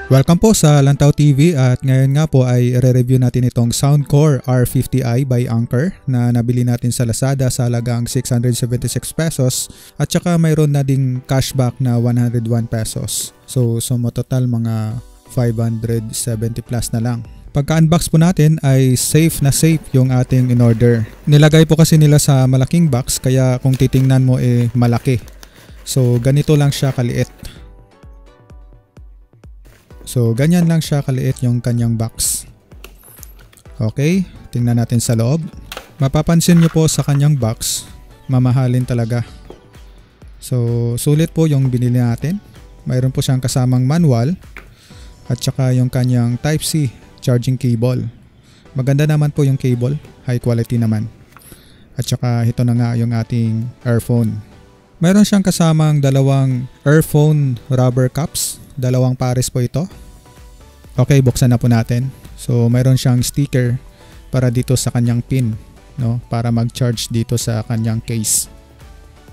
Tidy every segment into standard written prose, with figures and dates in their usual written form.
Welcome po sa Lantaw TV at ngayon nga po ay re-review natin itong Soundcore R50i by Anker na nabili natin sa Lazada sa halagang 676 pesos at saka mayroon na ding cashback na 101 pesos. So total mga 570 plus na lang. Pagka-unbox po natin ay safe na safe yung ating in-order. Nilagay po kasi nila sa malaking box kaya kung titingnan mo malaki. So ganito lang siya kaliit. So, ganyan lang siya kaliit yung kanyang box. Okay, tingnan natin sa loob. Mapapansin nyo po sa kanyang box, mamahalin talaga. So, sulit po yung binili natin. Mayroon po siyang kasamang manual at saka yung kanyang Type-C charging cable. Maganda naman po yung cable, high quality naman. At saka ito na nga yung ating earphone. Mayroon siyang kasamang dalawang earphone rubber cups. Dalawang pares po ito. Okay, buksan na po natin. So, mayroon siyang sticker para dito sa kanyang pin, no? Para mag-charge dito sa kanyang case.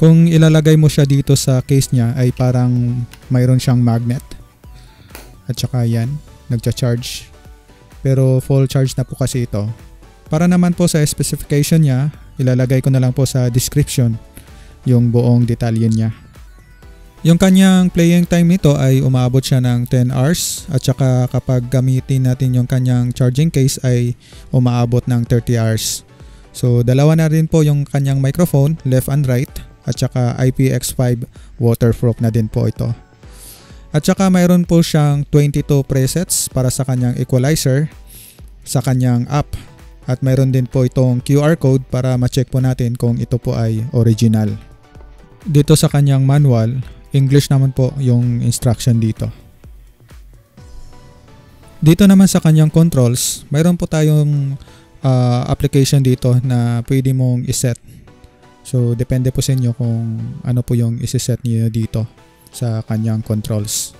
Kung ilalagay mo siya dito sa case niya ay parang mayroon siyang magnet. At saka yan, nagcha-charge. Pero full charge na po kasi ito. Para naman po sa specification niya, ilalagay ko na lang po sa description yung buong detalye niya. Yung kanyang playing time nito ay umaabot siya ng 10 hours at saka kapag gamitin natin yung kanyang charging case ay umaabot ng 30 hours. So dalawa na rin po yung kanyang microphone, left and right, at saka IPX5 waterproof na din po ito. At saka mayroon po siyang 22 presets para sa kanyang equalizer sa kanyang app. At mayroon din po itong QR code para ma-check po natin kung ito po ay original. Dito sa kanyang manual, English naman po yung instruction dito. Dito naman sa kanyang controls, mayroon po tayong application dito na pwede mong iset. So depende po sa inyo kung ano po yung isiset niyo dito sa kanyang controls.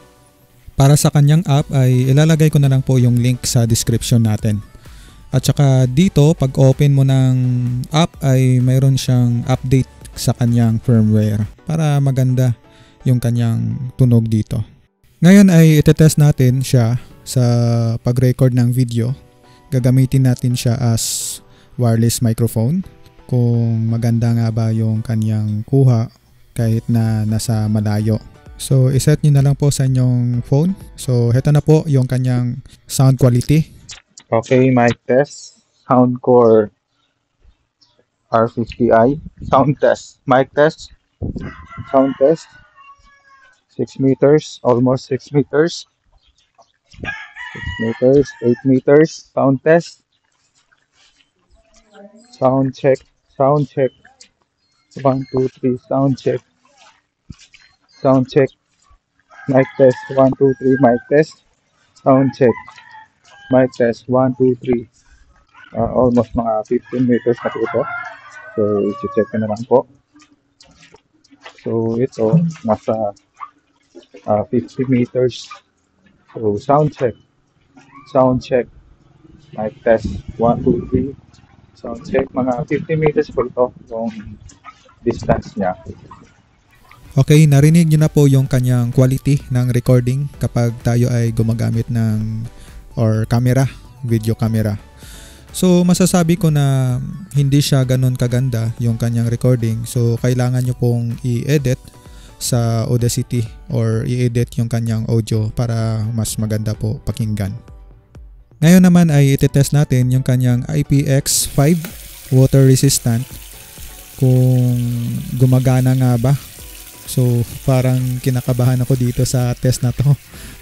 Para sa kanyang app ay ilalagay ko na lang po yung link sa description natin. At saka dito pag open mo ng app ay mayroon siyang update sa kanyang firmware para maganda yung kanyang tunog dito. Ngayon ay itetest natin siya sa pag-record ng video. Gagamitin natin siya as wireless microphone. Kung maganda nga ba yung kanyang kuha kahit na nasa malayo. So iset nyo na lang po sa inyong phone. So heto na po yung kanyang sound quality. Okay, mic test. Soundcore R50i. Sound test. Mic test. Sound test. 6 meters, almost 6 meters. 6 meters, 8 meters. Sound test. Sound check. Sound check. 1, 2, 3. Sound check. Sound check. Mic test. 1, 2, 3. Mic test. Sound check. Mic test. 1, 2, 3. Almost mga 15 meters na po ito. So, i-check ko na lang po. So, ito, nasa 50 meters. So sound check. Sound check. Mic test. 1, 2, 3. Sound check. Mga 50 meters po ito yung distance niya. Okay, narinig nyo na po yung kanyang quality ng recording kapag tayo ay gumagamit ng camera, video camera. So masasabi ko na hindi siya ganun kaganda yung kanyang recording. So kailangan nyo pong i-edit sa Audacity or i-edit yung kanyang audio para mas maganda po pakinggan. Ngayon naman ay itetest natin yung kanyang IPX5 water resistant kung gumagana nga ba. So parang kinakabahan ako dito sa test na to.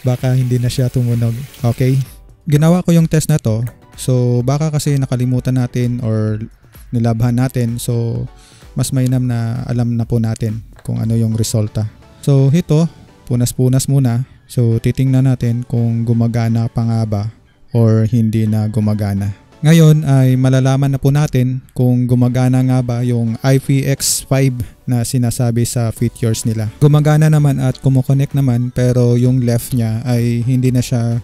Baka hindi na siya tumunog. Okay, ginawa ko yung test na to. So baka kasi nakalimutan natin or nilabhan natin. So mas mainam na alam na po natin kung ano yung resulta. So ito, punas-punas muna. So titingnan natin kung gumagana pa nga ba or hindi na gumagana. Ngayon ay malalaman na po natin kung gumagana nga ba yung IPX5 na sinasabi sa features nila. Gumagana naman at kumukonect naman pero yung left niya ay hindi na siya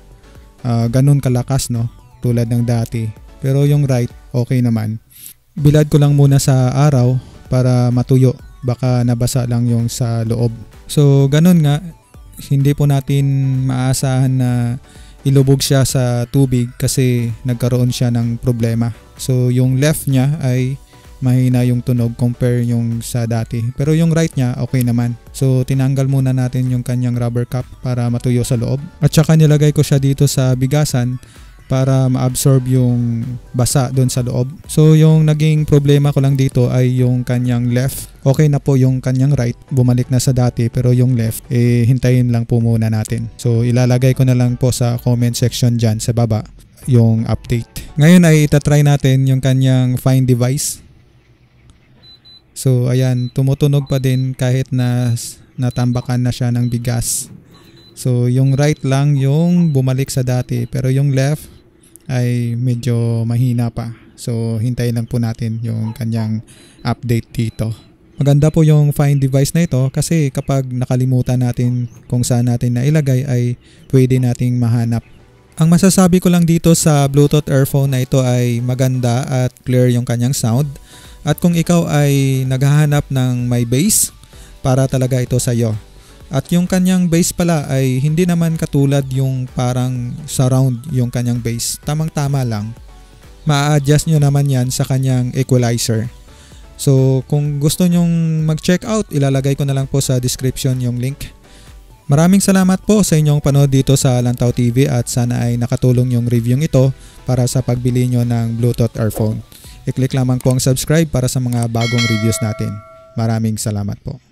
ganun kalakas, no? Tulad ng dati. Pero yung right, okay naman. Bilad ko lang muna sa araw para matuyo. Baka nabasa lang yung sa loob. So ganun nga, hindi po natin maaasahan na ilubog siya sa tubig kasi nagkaroon siya ng problema. So yung left niya ay mahina yung tunog compare yung sa dati. Pero yung right niya okay naman. So tinanggal muna natin yung kanyang rubber cap para matuyo sa loob. At saka nilagay ko siya dito sa bigasan para ma-absorb yung basa doon sa loob. So yung naging problema ko lang dito ay yung kanyang left. Okay na po yung kanyang right, bumalik na sa dati, pero yung left, hintayin lang po muna natin. So ilalagay ko na lang po sa comment section dyan sa baba yung update. Ngayon ay itatry natin yung kanyang find device. So ayan, tumutunog pa din kahit na natambakan na siya ng bigas. So yung right lang yung bumalik sa dati, pero yung left ay medyo mahina pa. So hintayin lang po natin yung kanyang update dito. Maganda po yung find device na ito kasi kapag nakalimutan natin kung saan natin nailagay ay pwede nating mahanap. Ang masasabi ko lang dito sa Bluetooth earphone na ito ay maganda at clear yung kanyang sound. At kung ikaw ay naghahanap ng may bass, para talaga ito sa iyo. At yung kanyang bass pala ay hindi naman katulad yung parang surround yung kanyang bass. Tamang-tama lang. Ma-adjust nyo naman yan sa kanyang equalizer. So kung gusto nyong mag-check out, ilalagay ko na lang po sa description yung link. Maraming salamat po sa inyong panood dito sa Lantaw TV at sana ay nakatulong yung reviewing ito para sa pagbili nyo ng Bluetooth earphone. I-click lamang po ang subscribe para sa mga bagong reviews natin. Maraming salamat po.